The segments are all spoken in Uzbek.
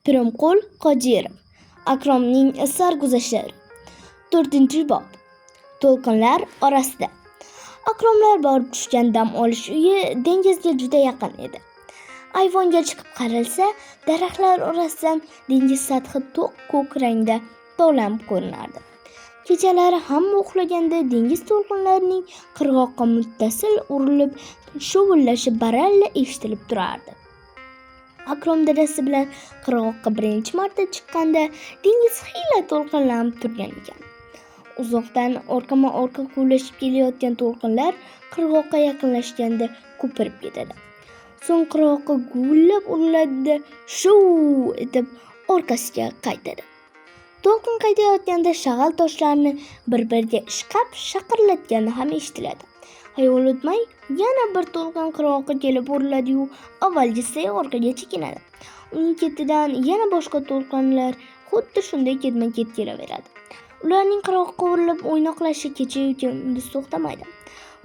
Pirimqul Qodirov. Akromning sarguzashtlari. 4-bob. To'lqinlar orasida. Akromlar borib tushgan dam olish uyi dengizga juda yaqin edi. Ayvonga chiqib qaralsa, daraxtlar orasidan dengiz sathi to'q ko'k rangda tovlanib ko'rinardi. Kechalari hamma uxlaganda dengiz to'lqinlarining qirg'oqqa muttasil urilib shovullashi baralla eshitilib turardi. Akrom dadasi bilan qirg'oqqa birinchi marta chiqqanda dengiz xiyla to'lqinlanib turgan ekan. Uzoqdan orqama-orqa quvlashib kelayotgan to'lqinlar qirg'oqqa yaqinlashganda ko'pirib ketadi. So'ng qirg'oqqa guvillab uriladi, shuv etib orqasiga qaytadi. To'lqin qaytayotganda shag'al toshlarni bir-biriga ishqab shaqirlatgani ham eshitiladi. Hayol o'tmay yana bir to'lqin qirg'oqqa kelib uriladi-yu, avvalgisiday orqaga chekinadi. Uning ketidan yana boshqa to'lqinlar xuddi shunday ketma-ket kelaveradi. Ularning qirg'oqqa urilib o'ynoqlashi kecha-yu kunduz to'xtamaydi.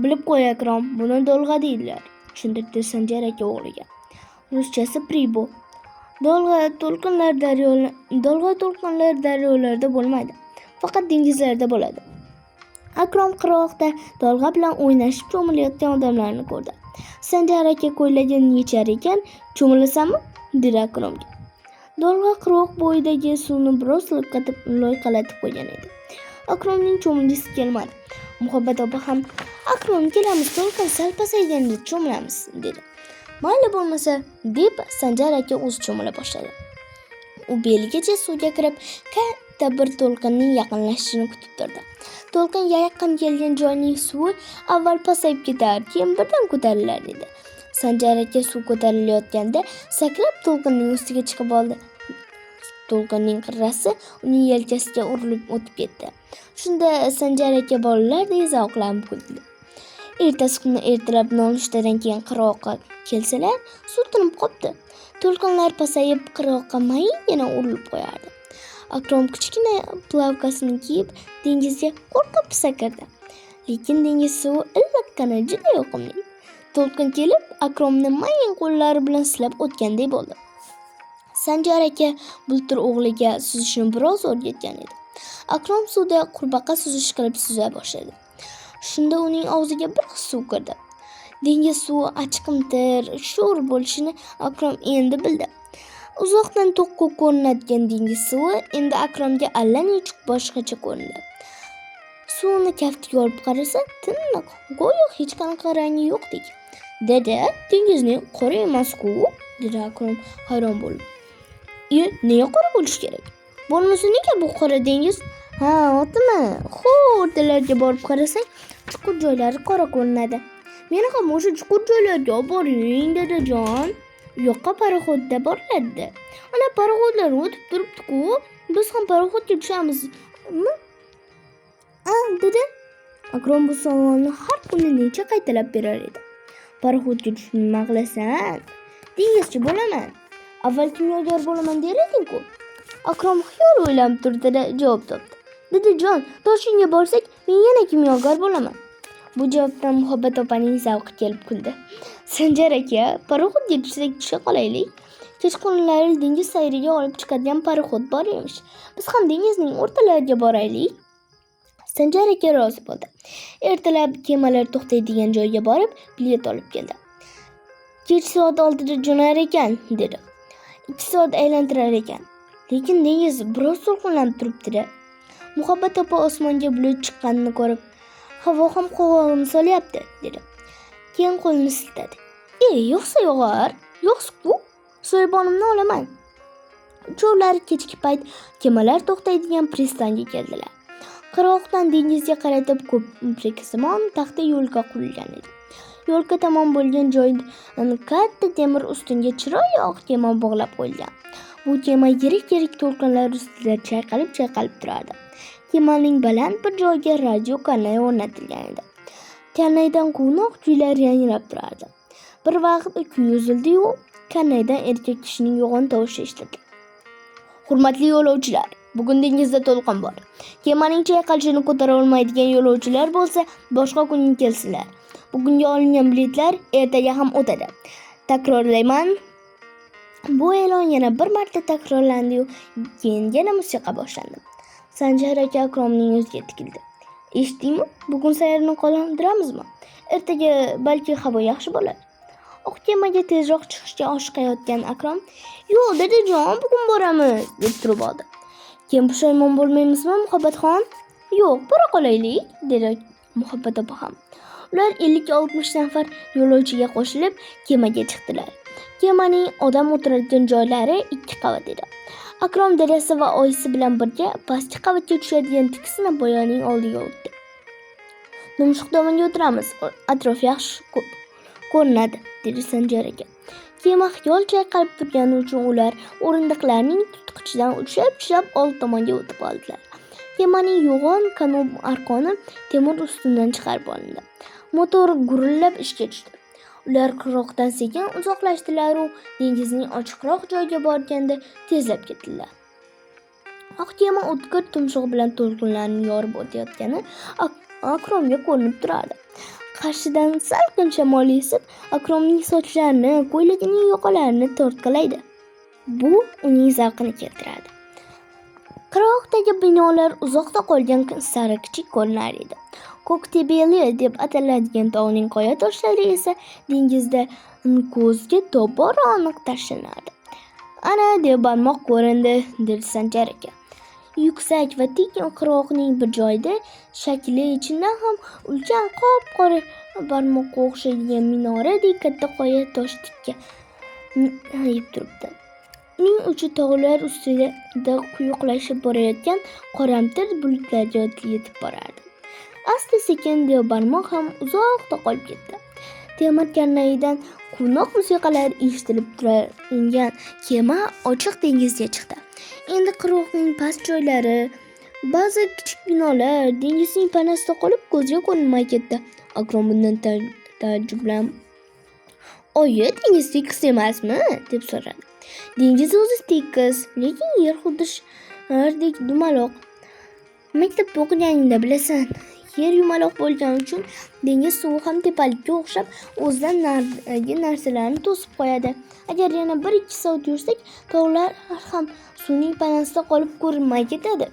Bilib qo'y Akrom, buni do'lg'a deydilar, tushuntirdi Sanjar aka o'g'liga. Ruschasi pribo. Do'lg'a to'lqinlar daryolarda bo'lmaydi, faqat dengizlarda bo'ladi. Akrom qirg'oqda do'lg'a bilan o'ynashib cho'milayotgan odamlarni ko'rdi. Sanjar aka ko'ylagini yechar ekan, "Cho'milasanmi?" dedi Akromga. Do'lg'a qirg'oq bo'yidagi suvni biroz loyqalatib qo'ygan edi. Akromning cho'milgisi kelmadi. Muhabbat opa ham "Akrom, kelamiz, to'lqin sal pasayganda cho'milamiz", dedi. "Mayli bo'lmasa", deb Sanjar aka o'zi cho'mila boshladi. U beligacha suvga kirib, katta bir to'lqinning yaqinlashishini kutib turdi. To'lqin yaqin kelgan joyning suvi avval pasayib ketar, keyin birdan ko'tarilar edi. Sanjar aka suv ko'tarilayotganda sakrab to'lqinning ustiga chiqib oldi. To'lqinning qirrasi uning yelkasiga urilib o'tib ketdi. Shunda Sanjar aka bolalardek zavqlanib kuldi. Ertasi kuni ertalab nonushtadan keyin qirg'oqqa kelsalar, suv tinib qopti. To'lqinlar pasayib qirg'oqqa mayingina urilib qo'yardi. Akrom kichkina plavkasini kiyib dengizga qo'rqib sakradi. Lekin dengiz suvi iliqqina juda yoqimli. To'lqin kelib Akromni mayin qo'llari bilan silab o'tganday bo'ldi. Sanjar aka bultur o'g'liga suzishni biroz o'rgatgan edi. Akrom suvda qurbaqa suzish qilib suza boshladi. Shunda uning og'ziga bir suv kirdi. Dengiz suvi achqimtir, sho'r bo'lishini Akrom endi bildi. Uzoqdan to'q-ko'k ko'rinadigan dengiz suvi endi Akromga allanechuk boshqacha ko'rindi. Suvni kaftiga olib qarasa, tiniq, go'yo hech qanaqa rangi yo'qdek. "Dada, dengizning qora emas-ku", dedi Akrom hayron bo'lib. "Nega qora bo'lish kerak? Bo'lmasa nega bu qora dengiz?" "Ha, otimi? O'rtalarga borib qarasang, chuqur joylari qora ko'rinadi. Meni ham o'sha chuqur joylarga olib boring, dadajon. U yoqqa paraxodda boriladi. Ana paraxodlar o'tib turibdi-ku, biz ham paraxodga tushamizmi?" dedi. Akrom bu savolni har kuni necha qaytalab berar edi. "Paraxodga tushib nima qilasan? Dengizchi bo'laman. Avval kimyogar bo'laman der eding-ku." Akrom xiyol o'ylab turdi-da javob topdi. "Dadajon, Toshkentga borsak, men yana kimyogar bo'laman." Bu javobdan Muhabbat opaning zavqi kelib kuldi. "Sanjar aka, paraxodga tushsak tusha qolaylik. Kechqurunlari dengiz sayriga olib chiqadigan paraxod bor emish. Biz ham dengizning o'rtalariga boraylik." Sanjar aka rozi bo'ldi. Ertalab kemalar to'xtaydigan joyga borib, bilet olib keldi. "Kech soat 6da jo'nar ekan", dedi. 2 soat aylantirar ekan. Lekin dengiz biroz to'lqinlanib turibdi-da. Muhabbat opa osmonga bulut chiqqanini ko'rib, "Havo ham qovog'ini solyapti", dedi. Keyin qo'lini siltadi. Yo'qsa yog'ar, yo'qsa-ku, soyabonimni olaman." Uchovlari kechki payt kemalar to'xtaydigan pristanga keldilar. Qirg'oqdan dengizga qaratib ko'priksimon taxta yo'lka qurilgan edi. Yo'lka tamom bo'lgan joydan katta temir ustunga chiroyli oq kema bog'lab qo'yilgan. Bu kema yirik-yirik to'lqinlar ustida chayqalib turardi. Kemaning baland bir joyiga radio kanal o'rnatilgan edi. Kanaldan quvnoq kuylar yangrab turardi. Bir vaqt kuy uzildi-yu, kanaldan erkak kishining yo'g'on tovushi eshitildi. "Hurmatli yo'lovchilar, bugun dengizda to'lqin bor. Kemaning chayqalishini ko'tara olmaydigan yo'lovchilar bo'lsa, boshqa kuni kelsinlar. Bugunga olingan biletlar ertaga ham o'tadi. Takrorlayman, Bu e'lon yana bir marta takrorlandi-yu, keyin yana musiqa boshlandi. Sanjar aka Akromning yuziga tikildi. Eshitdingmi? Bugun sayrni qoldiramizmi? Ertaga balki havo yaxshi bo'lar. Oq kemaga tezroq chiqishga oshiqayotgan Akrom, "Yo'q, dadajon, bugun boramiz", deb turib oldi. "Keyin pushaymon bo'lmaymizmi, Muhabbatxon?" "Yo'q, bora qolaylik", dedi Muhabbat opa ham. Ular 50-60 nafar yo'lovchiga qo'shilib kemaga chiqdilar. Kemaning odam o'tiradigan joylari 2 qavat edi. Akrom dadasi va oyisi bilan birga pastki qavatga tushadigan tik Zinapoyaning oldiga o'tdi. "Numshuq tomonga o'tiramiz, atrof yaxshi ko'rinadi", dedi Sanjar aka. Kema xiyol chayqalib turgani uchun ular o'rindiqlarning tutqichidan ushlab old tomonga o'tib oldilar. Kemaning yo'g'on kanop arqoni temir ustidan chiqarib olindi. Motor gurillab ishga tushdi. Ular qirg'oqdan sekin uzoqlashdilar-u, dengizning ochiqroq joyiga borganda tezlab ketdilar. Oq kema o'tkir tumshug'i bilan to'lqinlarni yorib o'tayotgani Akromga ko'rinib turardi. Qarshidan salqin shamol esib, Akromning sochlarini, ko'ylagining yoqalarini tortqilaydi. Bu uning zavqini keltirardi. Qirg'oqdagi binolar uzoqda qolgan sari kichik ko'rinar edi. Ko'ktebeli deb ataladigan tog'ning qoya toshlari esa dengizda ko'zga tobora aniq tashlanardi. "Ana, deb barmoq ko'rindi", dedi Sanjar aka. Yuksak va tik qirg'oqning bir joyida shakli chindan ham ulkan qop-qora barmoqqa o'xshaydigan minoradek katta qoya tosh tikkayib turibdi. Uning uchi tog'lar ustida quyuqlashib borayotgan qoramtir bulutlarga yetib borardi. Asta-sekin barmoq ham uzoqda qolib ketdi. Temir karnayidan quvnoq musiqalar eshitilib turgan kema ochiq dengizga chiqdi. Endi qirg'oqning past joylari, ba'zi kichik binolar dengizning panasida qolib ko'zga ko'rinmay ketdi. Akrom bundan taajjublanib, "Oyi, dengiz tekis emasmi?" deb so'radi. "Dengiz o'zi tekis, lekin yer xuddi shardek dumaloq. Maktabda o'qiganingda bilasan. Yer yumaloq bo'lgani uchun dengiz suvi ham tepalikka o'xshab o'zidan nardagi narsalarni to'sib qo'yadi. Agar yana 1-2 soat yursak, tog'lar ham suvning panasida qolib ko'rinmay ketadi."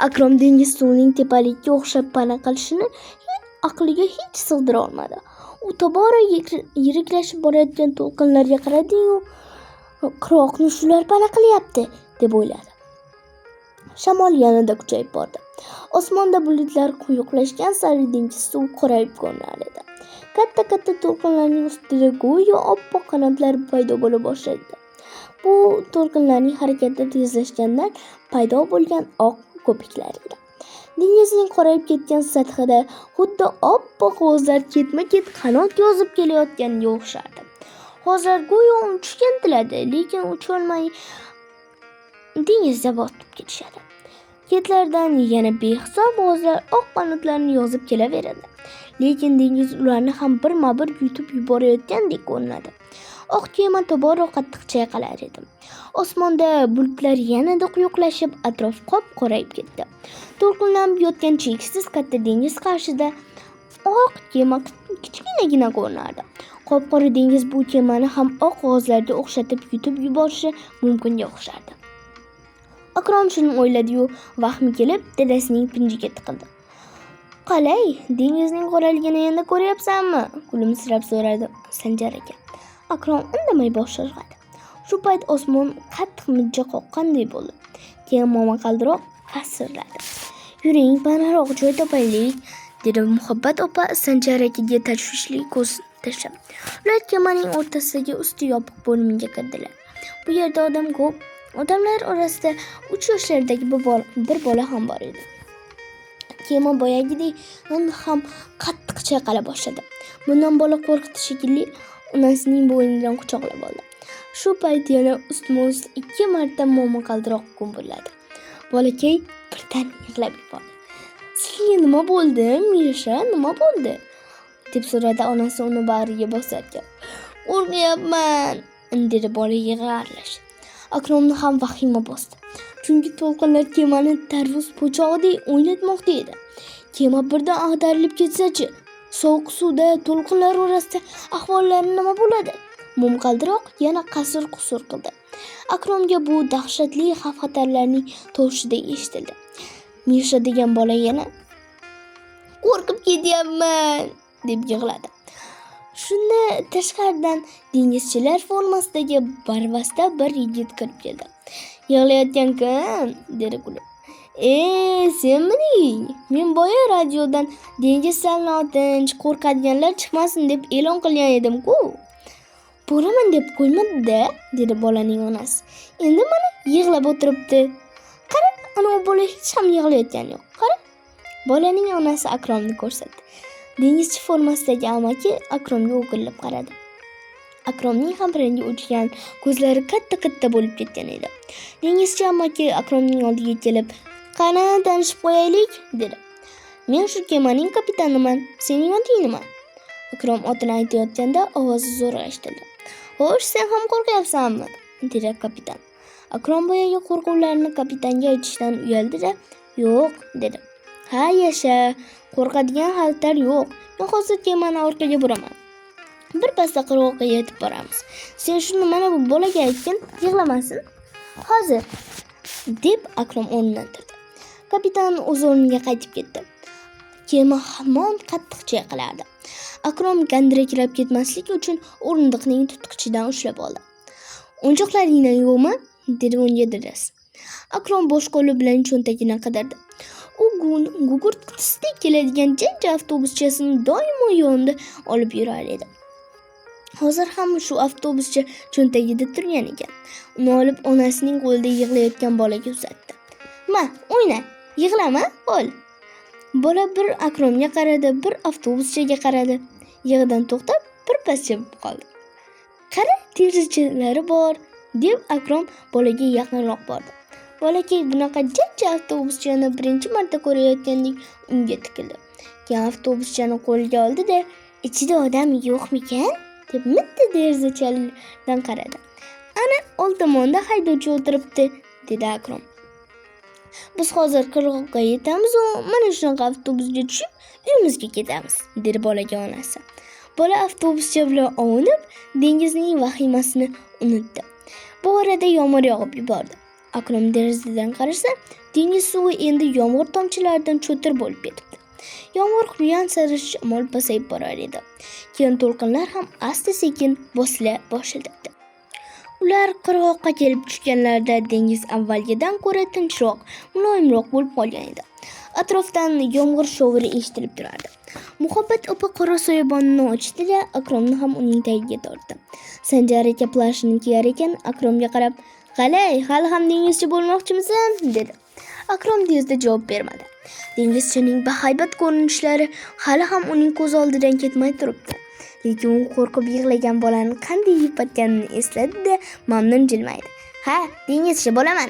Akrom dengiz suvining tepalikka o'xshab pana qilishini aqliga hech sig'dira olmadi. U tobora yiriklashib borayotgan to'lqinlarga qaradi-yu, "Qirg'oqni shular pana qilyapti", deb o'yladi. Shamol yanada kuchayib bordi. Osmonda bulutlar quyuqlashgan sari dengiz suvi qorayib ko'rinar edi. Katta-katta to'lqinlarning ustida go'yo oppoq qanotlar paydo bo'la boshladi. Bu to'lqinlarning harakati tezlashgandan paydo bo'lgan oq ko'piklar edi. Dengizning qorayib ketgan sathida xuddi oppoq g'ozlar ketma-ket qanot yozib kelayotganga o'xshardi. G'ozlar go'yo uchishga intiladi, lekin ucholmay dengizda botib ketishadi. Ketlardan yana behisob g'ozlar oq qanotlarini yozib kelaveradi, lekin dengiz ularni ham birma-bir yutib yuborayotgandek ko'rinadi. Oq kema tobora qattiq chayqalar edi. Osmonda bulutlar yanada quyuqlashib, atrof qop-qorayib ketdi. To'lqinlanib yotgan cheksiz katta dengiz qarshida oq kema kichkinagina ko'rinardi. Qop-qora dengiz bu kemani ham oq g'ozlarga o'xshatib yutib yuborishi mumkinga o'xshardi. Akrom shuni o'yladi-yu, vahmi kelib dadasining pinjiga tiqildi. "Qalay, dengizning qoraligini endi ko'ryapsanmi?" kulimsirab so'radi Sanjar aka. Akrom indamay bosh irg'adi. Shu payt osmon qattiq mijja qoqqanday bo'ldi. Keyin momaqaldiroq qarsilladi. "Yuring, panaroq joy topaylik", dedi Muhabbat opa Sanjar akaga tashvishli ko'z tashlab. Ular kemaning o'rtasidagi usti yopiq bo'limiga kirdilar. Bu yerda odam ko'p. Odamlar orasida 3 yoshlardagi bir bola ham bor edi. Kema boyagidek ham qattiq chayqala boshladi. Bundan bola qo'rqdi shekilli, onasining bo'ynidan quchoqlab oldi. Shu payt yana ustma-ust 2 marta momaqaldiroq gumburladi. Bolakay birdan yig'lab yubordi. "Sizga nima bo'ldi, Misha, nima bo'ldi?" deb so'radi onasi uni bag'riga bosarkan. "Qo'rqyapman", dedi bola yig'arlashib. Akromni ham vahima bosdi. Chunki to'lqinlar kemani tarvuz po'chog'idek o'ynatmoqda edi. Kema birdan ag'darilib ketsa-chi? Sovuq suvda to'lqinlar orasida ahvollari nima bo'ladi? Momaqaldiroq yana qasir-qusur qildi. Akromga bu dahshatli xavf-xatarlarning tovushidek eshitildi. Misha degan bola yana "Qo'rqib ketyapman" deb yig'ladi. Shunda tashqaridan dengizchilar formasidagi barvasta bir yigit kirib keldi. "Yig'layotgan kim?" dedi kulib. Senmiding? Men boya radiodan dengiz sal notinch, qo'rqadiganlar chiqmasin deb e'lon qilgan edim-ku. Boraman deb qo'ymadi-da, dedi bolaning onasi. Endi mana yig'lab o'tiribdi. Qara, ana u bola hech ham yig'layotgani yo'q. Qara. Bolaning onasi Akromni ko'rsatdi. Dengizchi formasidagi amaki Akromga o'girilib qaradi. Akromning ham rangi o'chgan, ko'zlari katta-katta bo'lib ketgan edi. Dengizchi amaki Akromning oldiga kelib, "Qani tanishib qo'yaylik", dedi. "Men shu kemaning kapitaniman. Sening oting nima?" Akrom otini aytayotganda ovozi zo'rg'a eshitildi. "Xo'sh, sen ham qo'rqyapsanmi?" dedi kapitan. Akrom boyagi qo'rquvlarini kapitanga aytishdan uyaldi-da, "Yo'q", dedi. "Ha, yasha, qo'rqadigan xalqlar yo'q. Men hozir kemani orqaga buraman. Birpasda qirg'oqqa yetib boramiz. Sen shuni mana bu bolaga aytgin, yig'lamasin. Hozir", deb Akrom o'rnidan turdi. Kapitan o'z o'rniga qaytib ketdi. Kema hamon qattiq chayqalardi. Akrom gandiraklab ketmaslik uchun o'rindiqning tutqichidan ushlab oldi. "O'yinchoqlaringdan yo'qmi?" dedi unga dadasi. Akrom bosh qo'li bilan cho'ntagini qidirdi. U gugurtdek keladigan jajji avtobuschasini doimo yonida olib yurar edi. Hozir ham shu avtobuscha cho'ntagida turgan ekan. Uni olib onasining qo'lida yig'layotgan bolaga uzatdi. "Ma, o'yna, yig'lama, ol." Bola bir Akromga qaradi, bir avtobuschaga qaradi. Yig'idan to'xtab, birpas jimib qoldi. "Qara, terizachalari bor", deb Akrom bolaga yaqinroq bordi. Bolakay bunaqa jajji avtobuschani birinchi marta ko'rayotgandek unga tikildi. Keyin avtobuschani qo'lga oldi-da, "Ichida odam yo'qmikan?" deb mitti derazachadan qaradi. "Ana, old tomonda haydovchi o'tiribdi", dedi Akrom. "Biz hozir qirg'oqqa yetamiz va mana shunaqa avtobusga tushib, uyimizga ketamiz", dedi bolaga onasi. Bola avtobuscha bilan ovunib, dengizning vahimasini unutdi. Bu orada yomg'ir yog'ib yubordi. Akrom derazadan qarasa, dengiz suvi endi yomg'ir tomchilaridan cho'tir bo'lib ketibdi. Yomg'ir quyon sari shamol pasayib borar edi. Keyin to'lqinlar ham asta-sekin bosila boshladi. Ular qirg'oqqa kelib tushganlarida dengiz avvalgidan ko'ra tinchroq, muloyimroq bo'lib qolgan edi. Atrofdan yomg'ir shovuri eshitilib turardi. Muhabbat opa qora soyabonini ochdi-da, Akromni ham uning tagiga tortdi. Sanjar aka plashini kiyar ekan, Akromga qarab, "Qalay, hali ham dengizchi bo'lmoqchimisan?" dedi. Akrom tezda javob bermadi. Dengizchining bahaybat ko'rinishlari hali ham uning ko'z oldidan ketmay turibdi. Lekin u qo'rqib yig'lagan bolani qanday yupatganini esladi-da, mamnun jilmaydi. "Ha, dengizchi bo'laman",